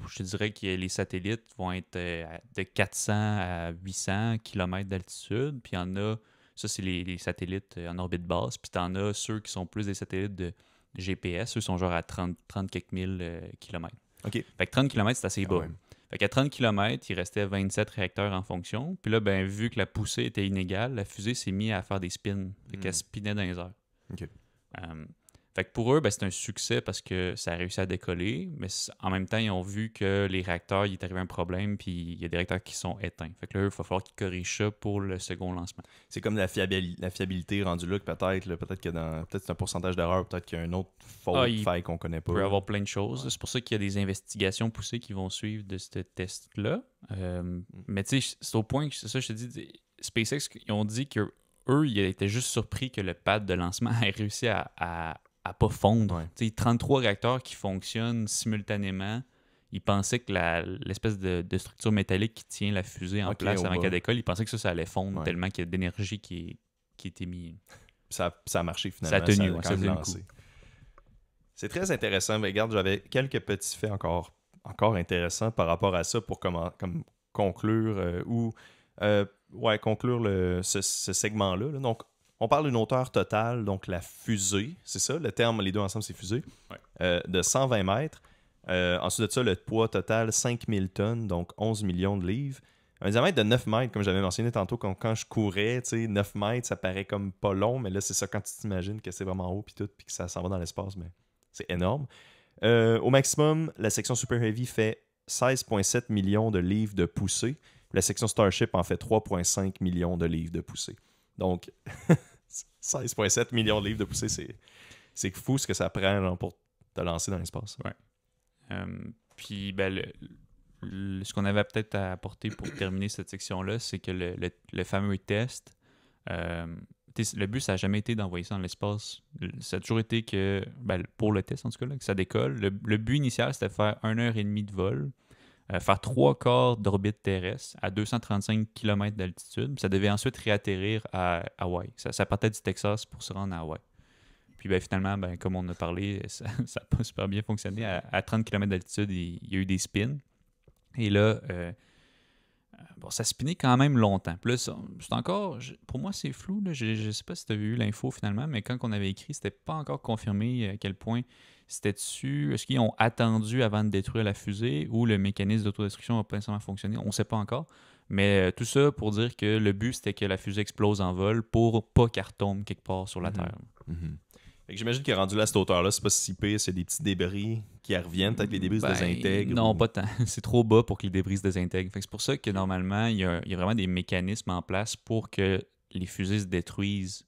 je te dirais que les satellites vont être de 400 à 800 km d'altitude. Puis il y en a, ça c'est les satellites en orbite basse. Puis tu en as ceux qui sont plus des satellites de GPS. Eux sont genre à 30 quelques mille kilomètres. OK. Fait que 30 km, c'est assez bas. Ouais. Fait qu'à 30 km, il restait 27 réacteurs en fonction. Puis là, ben, vu que la poussée était inégale, la fusée s'est mise à faire des spins. Fait qu'elle spinait dans les airs. OK. Fait que pour eux, ben, c'est un succès parce que ça a réussi à décoller, mais en même temps, ils ont vu que les réacteurs, il est arrivé un problème, puis il y a des réacteurs qui sont éteints. Fait que là, il va falloir qu'ils corrigent ça pour le second lancement. C'est comme la fiabilité rendue là, que peut-être que peut-être c'est un pourcentage d'erreur, peut-être qu'il y a une autre faille qu'on connaît pas. Il peut y avoir plein de choses. Ouais. C'est pour ça qu'il y a des investigations poussées qui vont suivre de ce test-là. Mais tu sais, c'est au point que, c'est ça, je te dis, SpaceX, ils ont dit qu'eux, ils étaient juste surpris que le pad de lancement ait réussi à pas fondre. Ouais. 33 réacteurs qui fonctionnent simultanément. Ils pensaient que l'espèce de structure métallique qui tient la fusée en place avant qu'elle décolle, ils pensaient que ça allait fondre tellement qu'il y a d'énergie qui est émise. Ça a marché finalement. Ça a tenu, ça a lancé. C'est très intéressant. Mais regarde, j'avais quelques petits faits encore intéressants par rapport à ça pour conclure conclure ce segment-là. Là. Donc, on parle d'une hauteur totale, donc la fusée, c'est ça, le terme, les deux ensemble, c'est fusée, de 120 mètres. Ensuite de ça, le poids total, 5000 tonnes, donc 11 millions de livres. Un diamètre de 9 mètres, comme j'avais mentionné tantôt, quand je courais, 9 mètres, ça paraît comme pas long, mais là, c'est ça quand tu t'imagines que c'est vraiment haut, puis tout, puis que ça s'en va dans l'espace, mais c'est énorme. Au maximum, la section Super Heavy fait 16,7 millions de livres de poussée. La section Starship en fait 3,5 millions de livres de poussée. Donc, 16,7 millions de livres de poussée, c'est fou ce que ça prend genre, pour te lancer dans l'espace. Ouais. Puis, ben, ce qu'on avait peut-être à apporter pour terminer cette section-là, c'est que le fameux test, le but, ça n'a jamais été d'envoyer ça dans l'espace. Ça a toujours été que, ben, pour le test en tout cas, là, que ça décolle. Le but initial, c'était de faire 1h30 de vol. Faire 3/4 d'orbite terrestre à 235 km d'altitude. Ça devait ensuite réatterrir à Hawaï. Ça partait du Texas pour se rendre à Hawaï. Puis ben, finalement, ben, comme on a parlé, ça n'a pas super bien fonctionné. À 30 km d'altitude, il y a eu des spins. Et là, ça spinait quand même longtemps. Puis là, c'est encore, pour moi, c'est flou. Là. Je ne sais pas si tu as vu l'info finalement, mais quand on avait écrit, c'était pas encore confirmé à quel point c'était dessus. Est-ce qu'ils ont attendu avant de détruire la fusée ou le mécanisme d'autodestruction n'a pas nécessairement fonctionné? On ne sait pas encore. Mais tout ça pour dire que le but, c'était que la fusée explose en vol pour pas qu'elle retombe quelque part sur la Terre. Fait que j'imagine qu'il est rendu là à cette hauteur-là, c'est pas si pire, c'est des petits débris qui reviennent, peut-être que les débris se désintègrent. Non, pas tant. C'est trop bas pour que les débris se désintègrent. Fait que c'est pour ça que normalement, il y a vraiment des mécanismes en place pour que les fusées se détruisent.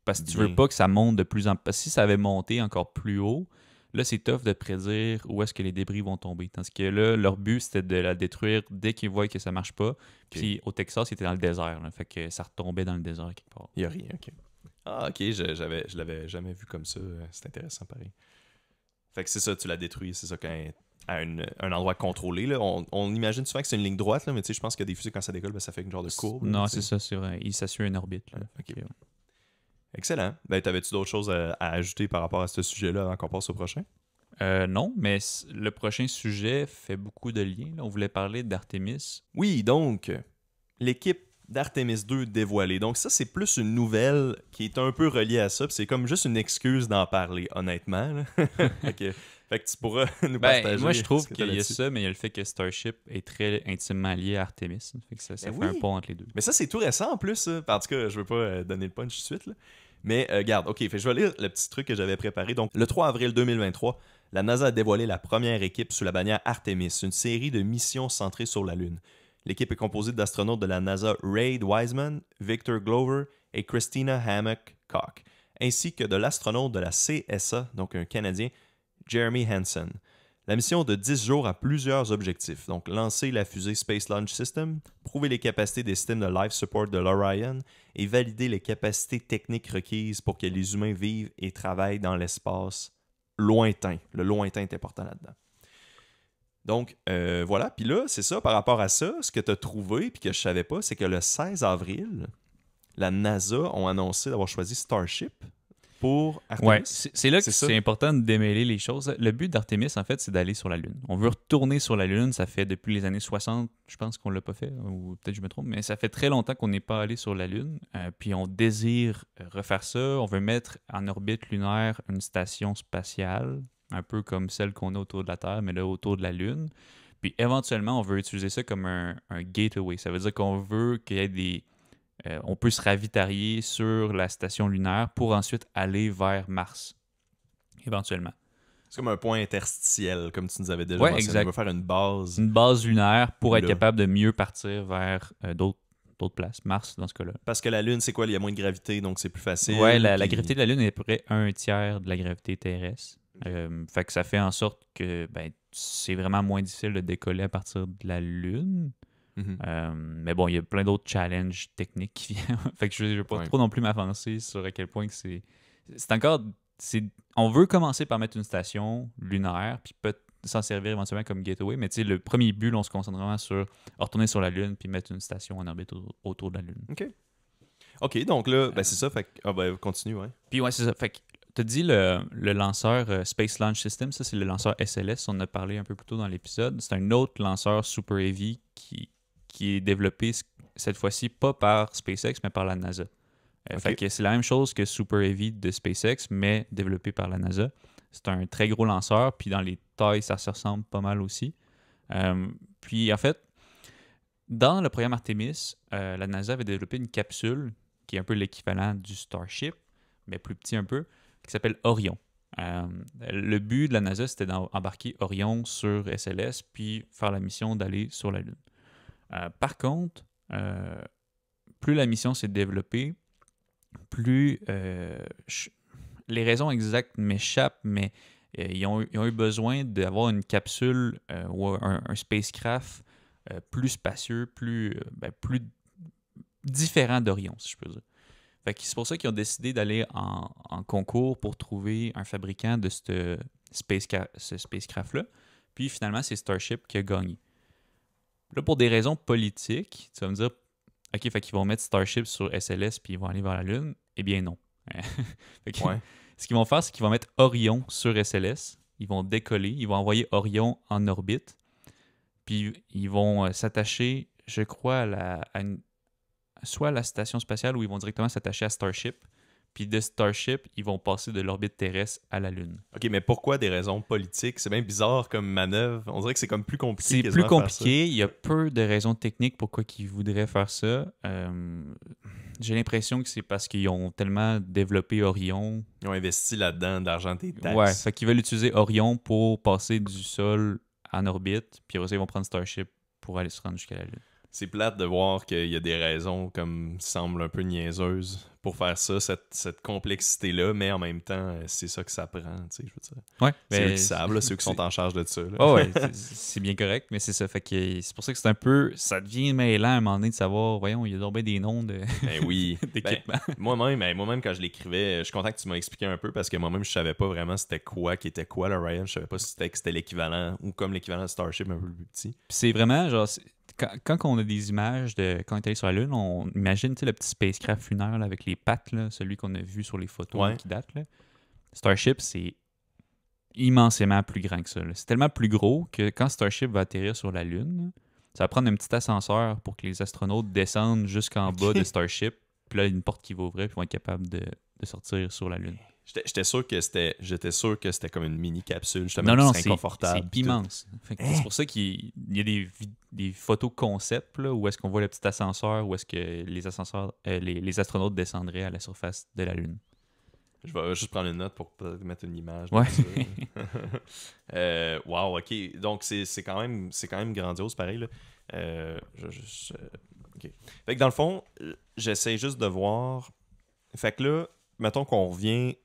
Parce que tu veux pas que ça monte de plus en plus. Parce que si ça avait monté encore plus haut, là, c'est tough de prédire où est-ce que les débris vont tomber. Tandis que là, leur but, c'était de la détruire dès qu'ils voient que ça marche pas. Puis au Texas, ils étaient dans le désert. Là. Fait que ça retombait dans le désert quelque part. Il n'y a rien, OK. Ah, OK, je l'avais jamais vu comme ça. C'est intéressant, pareil. Fait que c'est ça, tu l'as détruit, c'est ça, à un endroit contrôlé. Là. On imagine souvent que c'est une ligne droite, là, mais tu sais, je pense que des fusées, quand ça décolle, ben, ça fait une genre de courbe. Non, là, c'est ça, c'est vrai. Il s'assure une orbite. Là. Okay. Excellent. Ben, t'avais-tu d'autres choses à ajouter par rapport à ce sujet-là avant qu'on passe au prochain? Non, mais le prochain sujet fait beaucoup de liens. Là. On voulait parler d'Artemis. Oui, donc, l'équipe d'Artemis 2 dévoilée. Donc ça, c'est plus une nouvelle qui est un peu reliée à ça. C'est comme juste une excuse d'en parler, honnêtement. Okay. Fait que tu pourras nous Ben, partager. moi, je trouve ce que t'as qu'il y a là-dessus. ça, mais il y a le fait que Starship est très intimement lié à Artemis. Fait que ça Ben fait un oui. pont entre les deux. Mais ça, c'est tout récent en plus. Ça. En tout cas, je veux pas donner le punch tout de suite. Là. Mais garde, ok, fait, que je vais lire le petit truc que j'avais préparé. Donc, le 3 avril 2023, la NASA a dévoilé la première équipe sous la bannière Artemis, une série de missions centrées sur la Lune. L'équipe est composée d'astronautes de la NASA Reid Wiseman, Victor Glover et Christina Hammock Koch, ainsi que de l'astronaute de la CSA, donc un Canadien, Jeremy Hansen. La mission de 10 jours a plusieurs objectifs, donc lancer la fusée Space Launch System, prouver les capacités des systèmes de life support de l'Orion et valider les capacités techniques requises pour que les humains vivent et travaillent dans l'espace lointain. Le lointain est important là-dedans. Donc, voilà. Puis là, c'est ça, par rapport à ça, ce que tu as trouvé puis que je savais pas, c'est que le 16 avril, la NASA ont annoncé d'avoir choisi Starship pour Artemis. Ouais, c'est là que ça. c'est important de démêler les choses. Le but d'Artemis, en fait, c'est d'aller sur la Lune. On veut retourner sur la Lune. Ça fait depuis les années 60, je pense qu'on l'a pas fait, ou peut-être je me trompe, mais ça fait très longtemps qu'on n'est pas allé sur la Lune. Puis on désire refaire ça. On veut mettre en orbite lunaire une station spatiale, un peu comme celle qu'on a autour de la Terre, mais là autour de la Lune. Puis éventuellement, on veut utiliser ça comme un gateway. Ça veut dire qu'on veut qu'il y ait des... on peut se ravitailler sur la station lunaire pour ensuite aller vers Mars, éventuellement. C'est comme un point interstitiel, comme tu nous avais déjà Ouais, mentionné. exact. On va faire une base. Une base lunaire pour être Là. capable de mieux partir vers d'autres places. Mars, dans ce cas-là. Parce que la Lune, c'est quoi? Il y a moins de gravité, donc c'est plus facile. Ouais, la puis- gravité de la Lune est à peu près 1/3 de la gravité terrestre. Fait que ça fait en sorte que c'est vraiment moins difficile de décoller à partir de la Lune. Mhm. Mais bon, il y a plein d'autres challenges techniques qui viennent. Fait que je ne vais pas Ouais. trop non plus m'avancer sur à quel point que c'est encore... On veut commencer par mettre une station lunaire, puis peut s'en servir éventuellement comme gateway, mais tu sais, le premier but, là, on se concentre vraiment sur retourner sur la Lune, puis mettre une station en orbite autour de la Lune. OK, donc là, c'est ça. Fait que... Ah, ben, continue, ouais. Puis ouais, c'est ça. Fait que tu as dit le lanceur Space Launch System, ça c'est le lanceur SLS, on en a parlé un peu plus tôt dans l'épisode. C'est un autre lanceur Super Heavy qui est développé cette fois-ci pas par SpaceX, mais par la NASA. Fait que c'est la même chose que Super Heavy de SpaceX, mais développé par la NASA. C'est un très gros lanceur, puis dans les tailles, ça se ressemble pas mal aussi. Puis en fait, dans le programme Artemis, la NASA avait développé une capsule qui est un peu l'équivalent du Starship, mais plus petit un peu, qui s'appelle Orion. Le but de la NASA, c'était d'embarquer Orion sur SLS, puis faire la mission d'aller sur la Lune. Par contre, plus la mission s'est développée, plus les raisons exactes m'échappent, mais ils ont eu besoin d'avoir une capsule ou un spacecraft plus spacieux, plus différent d'Orion, si je peux dire. Fait que c'est pour ça qu'ils ont décidé d'aller en concours pour trouver un fabricant de ce spacecraft-là. Puis finalement, c'est Starship qui a gagné. Là, pour des raisons politiques, tu vas me dire, OK, fait qu'ils vont mettre Starship sur SLS puis ils vont aller vers la Lune. Eh bien non. Fait que, Ouais. Ce qu'ils vont faire, c'est qu'ils vont mettre Orion sur SLS. Ils vont décoller, ils vont envoyer Orion en orbite. Puis ils vont s'attacher, je crois, soit à la station spatiale ou ils vont directement s'attacher à Starship. Puis de Starship, ils vont passer de l'orbite terrestre à la Lune. OK, mais pourquoi des raisons politiques? C'est bien bizarre comme manœuvre. On dirait que c'est comme plus compliqué. C'est quasiment plus à faire ça. compliqué. Il y a peu de raisons techniques pourquoi ils voudraient faire ça. J'ai l'impression que c'est parce qu'ils ont tellement développé Orion. Ils ont investi là-dedans d'argent des taxes. Ouais, fait qu'ils veulent utiliser Orion pour passer du sol en orbite. Puis après ça, ils vont prendre Starship pour aller se rendre jusqu'à la Lune. C'est plate de voir qu'il y a des raisons comme semblent un peu niaiseuses pour faire ça, cette complexité-là, mais en même temps, c'est ça que ça prend, tu sais, je veux dire. Ouais, C'est eux qui savent, là, c'est eux qui sont en charge de ça. Là. Oh ouais, c'est bien correct, mais c'est ça. Fait que c'est pour ça que c'est un peu. Ça devient mêlant à un moment donné de savoir, voyons, il y a donc bien des noms Ben oui. d'équipements. Moi-même, quand je l'écrivais, je suis content que tu m'as expliqué un peu parce que moi-même, je savais pas vraiment c'était quoi qui était quoi, l'Orion. Je savais pas si c'était l'équivalent ou comme l'équivalent de Starship un peu plus petit. Puis c'est vraiment genre. Quand on a des images de quand on est allé sur la Lune, on imagine le petit spacecraft lunaire là, avec les pattes, là, celui qu'on a vu sur les photos Ouais. qui datent. Là. Starship, c'est immensément plus grand que ça. Là. C'est tellement plus gros que quand Starship va atterrir sur la Lune, ça va prendre un petit ascenseur pour que les astronautes descendent jusqu'en bas de Starship. Puis là, il y a une porte qui va ouvrir puis ils vont être capables de sortir sur la Lune. J'étais sûr que c'était comme une mini capsule, justement, Non, qui serait c'est inconfortable. puis tout. immense. Fait que c'est pour ça qu'il y a des photos concept là, où est-ce qu'on voit le petit ascenseur, où est-ce que les astronautes descendraient à la surface de la Lune. Je vais juste prendre une note pour peut-être mettre une image de Ouais. ça. Wow, ok. Donc, c'est quand même grandiose, pareil. Là. Ok. Fait que dans le fond, j'essaie juste de voir. Fait que là, mettons qu'on revient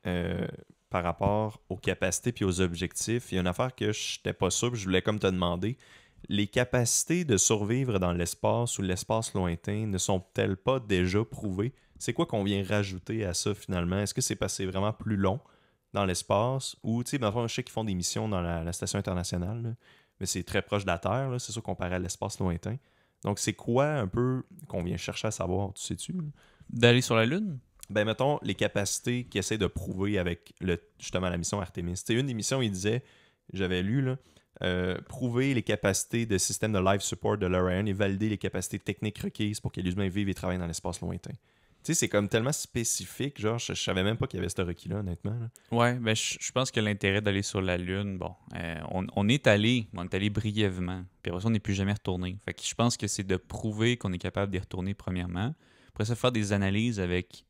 par rapport aux capacités puis aux objectifs. Il y a une affaire que je n'étais pas sûr, puis je voulais comme te demander. Les capacités de survivre dans l'espace ou l'espace lointain ne sont-elles pas déjà prouvées? C'est quoi qu'on vient rajouter à ça finalement? Est-ce que c'est parce que c'est vraiment plus long dans l'espace ou, tu sais, dans le fond, je sais qu'ils font des missions dans la station internationale, là, mais c'est très proche de la Terre, là, c'est sûr comparé à l'espace lointain. Donc, c'est quoi un peu qu'on vient chercher à savoir, tu sais-tu? Là? D'aller sur la Lune? Ben, mettons, les capacités qu'ils essaient de prouver avec justement la mission Artemis. C'est une des missions, il disait, j'avais lu, là, prouver les capacités de système de life support de l'Orion et valider les capacités techniques requises pour que les humains vivent et travaillent dans l'espace lointain. Tu sais, c'est comme tellement spécifique, genre, je savais même pas qu'il y avait ce requis-là, honnêtement. Là. Ouais, ben je pense que l'intérêt d'aller sur la Lune, bon, on est allé brièvement, puis après ça, on n'est plus jamais retourné. Fait que je pense que c'est de prouver qu'on est capable d'y retourner premièrement. Après ça, faire des analyses avec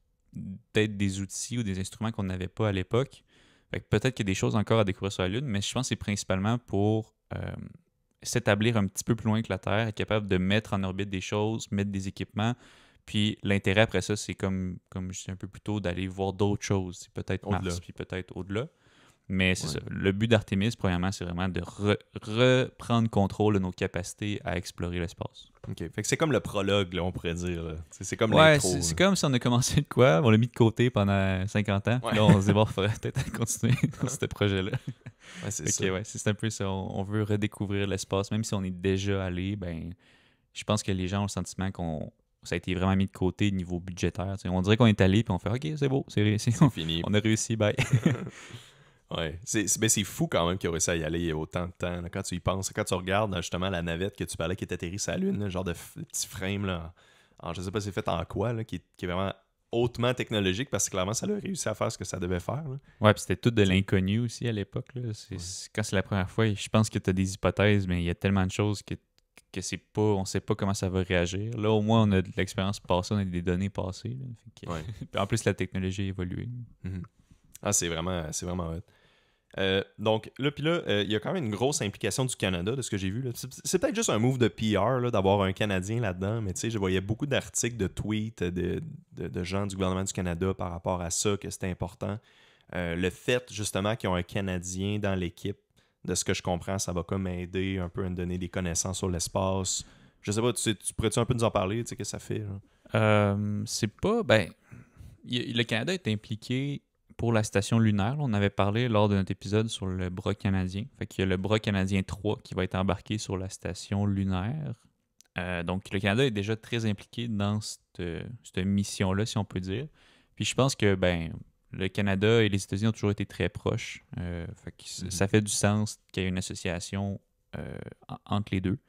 peut-être des outils ou des instruments qu'on n'avait pas à l'époque. Fait que peut-être qu'il y a des choses encore à découvrir sur la Lune, mais je pense que c'est principalement pour s'établir un petit peu plus loin que la Terre, être capable de mettre en orbite des choses, mettre des équipements. Puis l'intérêt après ça, c'est comme je disais un peu plus tôt, d'aller voir d'autres choses. C'est peut-être Au-delà. Mars, puis peut-être au-delà. Mais c'est Ouais. ça. Le but d'Artemis, premièrement, c'est vraiment de reprendre contrôle de nos capacités à explorer l'espace. OK. Fait que c'est comme le prologue, là, on pourrait dire. Là. C'est comme Ouais, l'intro. c'est là. comme si on a commencé de quoi, on l'a mis de côté pendant 50 ans. Ouais. Là, on se dit, bon, il faudrait peut-être continuer dans ce projet-là. Ouais, c'est Ok, ça. ouais, c'est un peu ça. On veut redécouvrir l'espace, même si on est déjà allé, ben, je pense que les gens ont le sentiment qu'on ça a été vraiment mis de côté niveau budgétaire. Tu sais. On dirait qu'on est allé puis on fait OK, c'est beau, c'est réussi. C'est fini. On a réussi, bye. Ouais. C'est fou quand même qu'il a réussi à y aller il y a autant de temps. Là, quand tu y penses, quand tu regardes justement la navette que tu parlais qui est atterrie sur la Lune, là, genre de petit frame, là, je sais pas c'est fait en quoi, là, qui est vraiment hautement technologique parce que clairement ça a réussi à faire ce que ça devait faire. Là. Ouais, puis c'était tout de l'inconnu aussi à l'époque. Là. Quand c'est la première fois, je pense que tu as des hypothèses, mais il y a tellement de choses que c'est pas, on sait pas comment ça va réagir. Là, au moins, on a de l'expérience passée, on a des données passées. Là. Fait que- Ouais. Puis en plus, la technologie a évolué. Mhm. Ah, c'est vraiment hot. Donc, là, puis là, il y a quand même une grosse implication du Canada, de ce que j'ai vu. Là. C'est peut-être juste un move de PR là, d'avoir un Canadien là-dedans, mais tu sais, je voyais beaucoup d'articles, de tweets de gens du gouvernement du Canada par rapport à ça, que c'était important. Le fait, justement, qu'ils ont un Canadien dans l'équipe, de ce que je comprends, ça va comme aider un peu à me donner des connaissances sur l'espace. Je sais pas, tu pourrais-tu un peu nous en parler, tu sais, qu'est-ce que ça fait? Là? C'est pas. Ben, le Canada est impliqué pour la station lunaire. Là. On avait parlé lors de notre épisode sur le bras canadien. Fait qu'il y a le bras canadien 3 qui va être embarqué sur la station lunaire. Donc, le Canada est déjà très impliqué dans cette mission-là, si on peut dire. Puis je pense que ben, le Canada et les États-Unis ont toujours été très proches. Fait que ça fait du sens qu'il y ait une association entre les deux.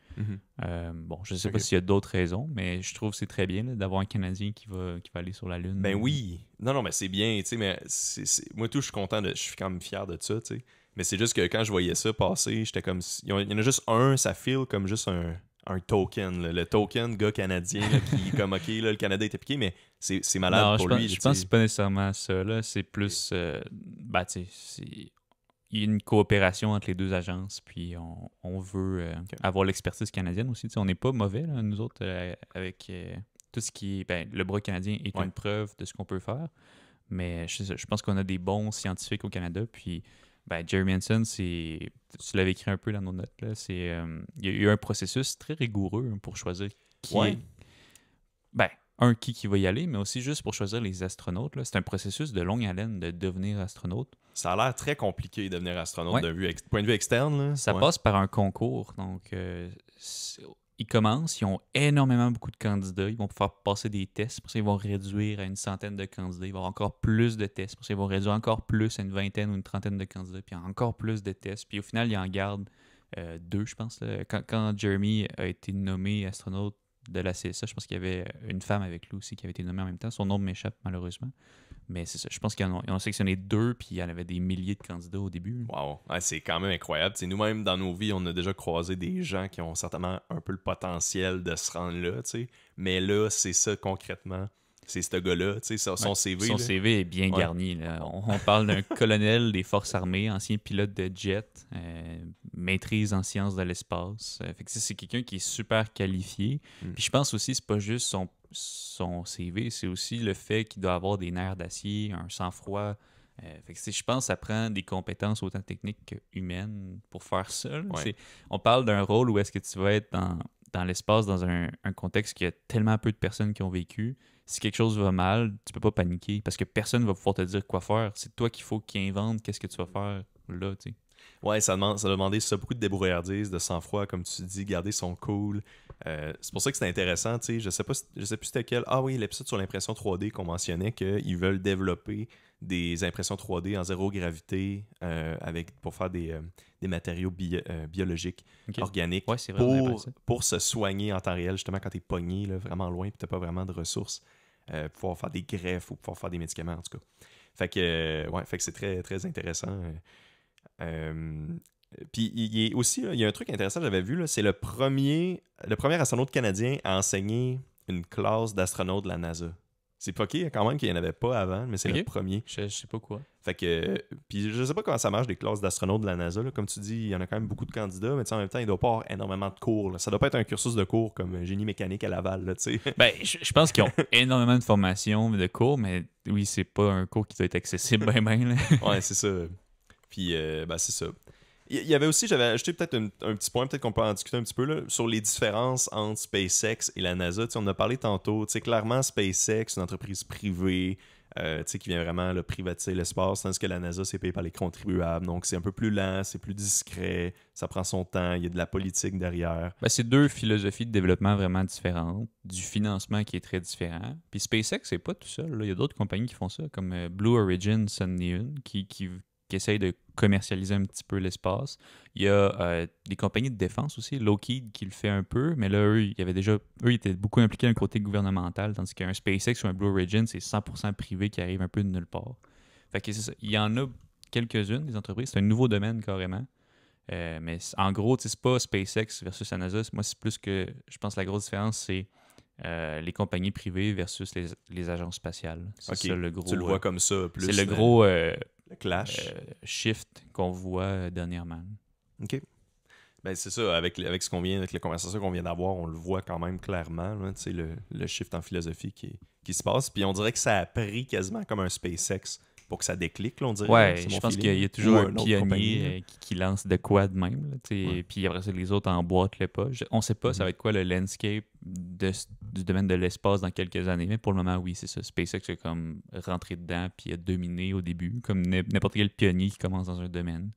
Bon, je ne sais pas s'il y a d'autres raisons, mais je trouve que c'est très bien là, d'avoir un Canadien qui va aller sur la Lune. Ben oui. Non, mais c'est bien, tu sais, mais moi tout, je suis content, je suis quand même fier de ça, tu sais. Mais c'est juste que quand je voyais ça passer, j'étais comme... Il y en a juste un, ça feel comme juste un token, là. Le token gars canadien, là, qui comme, OK, là, le Canada est piqué, mais c'est malade non, pour lui. Je pense que c'est pas nécessairement ça. Là. C'est plus... ben, tu sais, il y a une coopération entre les deux agences, puis on veut avoir l'expertise canadienne aussi. Tu sais, on n'est pas mauvais, là, nous autres, avec tout ce qui est... Ben, le bras canadien est une preuve de ce qu'on peut faire, mais je pense qu'on a des bons scientifiques au Canada, puis ben, Jeremy Hansen, tu l'avais écrit un peu dans nos notes, là, il y a eu un processus très rigoureux pour choisir qui est... Ben, qui va y aller, mais aussi juste pour choisir les astronautes. Là. C'est un processus de longue haleine de devenir astronaute. Ça a l'air très compliqué de devenir astronaute d'un point de vue externe. Là. Ça passe par un concours. Donc, ils commencent, ils ont énormément beaucoup de candidats. Ils vont pouvoir passer des tests. Pour ça, ils vont réduire à une centaine de candidats. Il va y avoir encore plus de tests. Pour ça, ils vont réduire encore plus à une vingtaine ou une trentaine de candidats. Puis encore plus de tests. Puis au final, ils en gardent 2, je pense. Là. Quand Jeremy a été nommé astronaute de la CSA, je pense qu'il y avait une femme avec lui aussi qui avait été nommée en même temps. Son nom m'échappe malheureusement. Mais c'est ça. Je pense qu'ils en ont sélectionné 2, puis il y en avait des milliers de candidats au début. Wow. Ouais, c'est quand même incroyable. T'sais, nous-mêmes, dans nos vies, on a déjà croisé des gens qui ont certainement un peu le potentiel de se rendre là. T'sais. Mais là, c'est ça concrètement. C'est ce gars-là. Son CV. Son là. CV est bien garni. Là. On parle d'un colonel des forces armées, ancien pilote de jet, maîtrise en sciences de l'espace. Fait que c'est quelqu'un qui est super qualifié. Puis je pense aussi, c'est pas juste son CV, c'est aussi le fait qu'il doit avoir des nerfs d'acier, un sang-froid. Fait que je pense que ça prend des compétences autant techniques que humaines pour faire ça. Ouais. On parle d'un rôle où est-ce que tu vas être dans l'espace, dans un contexte qui a tellement peu de personnes qui ont vécu. Si quelque chose va mal, tu peux pas paniquer parce que personne va pouvoir te dire quoi faire. C'est toi qu'il faut qu'il invente qu'est-ce que tu vas faire là, tu sais. Ouais, ça a demandé ça, beaucoup de débrouillardise, de sang-froid, comme tu dis, garder son cool. C'est pour ça que c'est intéressant, tu sais. Je sais plus c'était quel. Ah oui, l'épisode sur l'impression 3D qu'on mentionnait qu'ils veulent développer des impressions 3D en zéro gravité pour faire des matériaux biologiques, organiques, ouais, c'est vrai, pour se soigner en temps réel, justement quand t'es pogné là, vraiment loin et t'as pas vraiment de ressources, pouvoir faire des greffes ou pouvoir faire des médicaments en tout cas. Fait que c'est très, très intéressant. Puis il y a un truc intéressant que j'avais vu, là, c'est le premier astronaute canadien à enseigner une classe d'astronautes de la NASA. C'est fucké quand même qu'il n'y en avait pas avant, mais c'est le premier. Je sais pas quoi. Fait que, puis je sais pas comment ça marche des classes d'astronautes de la NASA. Là. Comme tu dis, il y en a quand même beaucoup de candidats, mais en même temps, il doit pas avoir énormément de cours. Là. Ça doit pas être un cursus de cours comme génie mécanique à Laval. Là, ben, je pense qu'ils ont énormément de formations de cours, mais oui, c'est pas un cours qui doit être accessible bien. Ouais, c'est ça. Puis, c'est ça. Il y avait aussi, j'avais ajouté peut-être un petit point, peut-être qu'on peut en discuter un petit peu, là, sur les différences entre SpaceX et la NASA. T'sais, on en a parlé tantôt. Clairement, SpaceX, une entreprise privée qui vient vraiment là, privatiser l'espace, tandis que la NASA, c'est payé par les contribuables. Donc, c'est un peu plus lent, c'est plus discret, ça prend son temps, il y a de la politique derrière. Ben, c'est 2 philosophies de développement vraiment différentes, du financement qui est très différent. Puis SpaceX, c'est pas tout seul. Là. Il y a d'autres compagnies qui font ça, comme Blue Origin, c'en est une, qui essaye de commercialiser un petit peu l'espace. Il y a des compagnies de défense aussi, Lockheed qui le fait un peu, mais là, eux, ils étaient beaucoup impliqués dans le côté gouvernemental, tandis qu'un SpaceX ou un Blue Origin, c'est 100% privé qui arrive un peu de nulle part. Fait que c'est ça. Il y en a quelques-unes, des entreprises. C'est un nouveau domaine carrément. Mais en gros, c'est pas SpaceX versus la NASA. Moi, c'est plus que, je pense que la grosse différence, c'est les compagnies privées versus les agences spatiales. C'est ça le gros. Tu le vois comme ça plus. C'est le gros le clash. Shift qu'on voit dernièrement. OK. Ben c'est ça, avec la conversation qu'on vient d'avoir, on le voit quand même clairement, là, le shift en philosophie qui se passe. Puis on dirait que ça a pris quasiment comme un SpaceX pour que ça déclique, là, on dirait. Ouais, je pense qu'il y a toujours un pionnier qui lance de quoi de même. Puis après ça, les autres emboîtent le pas. On sait pas ça va être quoi le landscape du domaine de l'espace dans quelques années, mais pour le moment, oui, c'est ça. SpaceX est comme rentré dedans puis a dominé au début, comme n'importe quel pionnier qui commence dans un domaine.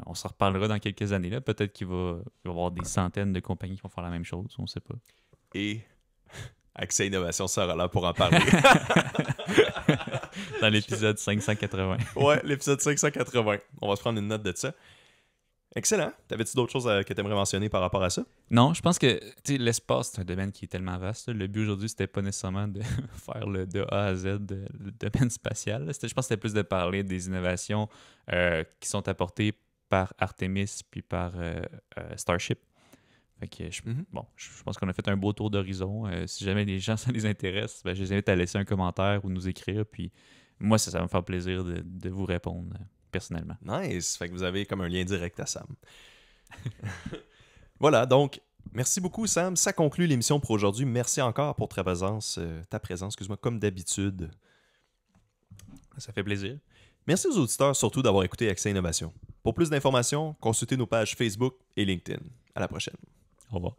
On s'en reparlera dans quelques années. Là. Peut-être qu'il va y avoir des centaines de compagnies qui vont faire la même chose, on sait pas. Et Accès Innovation sera là pour en parler. Dans l'épisode 580. Ouais, l'épisode 580. On va se prendre une note de ça. Excellent. T'avais-tu d'autres choses que tu aimerais mentionner par rapport à ça? Non, je pense que l'espace, c'est un domaine qui est tellement vaste. Le but aujourd'hui, c'était pas nécessairement de faire de A à Z le domaine spatial. Je pense que c'était plus de parler des innovations qui sont apportées par Artemis puis par Starship. Fait que je pense qu'on a fait un beau tour d'horizon. Si jamais les gens, ça les intéresse, je les invite à laisser un commentaire ou nous écrire. Puis moi, ça va me faire plaisir de vous répondre personnellement. Nice. Fait que vous avez comme un lien direct à Sam. Voilà, donc, merci beaucoup, Sam. Ça conclut l'émission pour aujourd'hui. Merci encore pour ta présence, comme d'habitude. Ça fait plaisir. Merci aux auditeurs surtout d'avoir écouté Accès Innovation. Pour plus d'informations, consultez nos pages Facebook et LinkedIn. À la prochaine. Au revoir.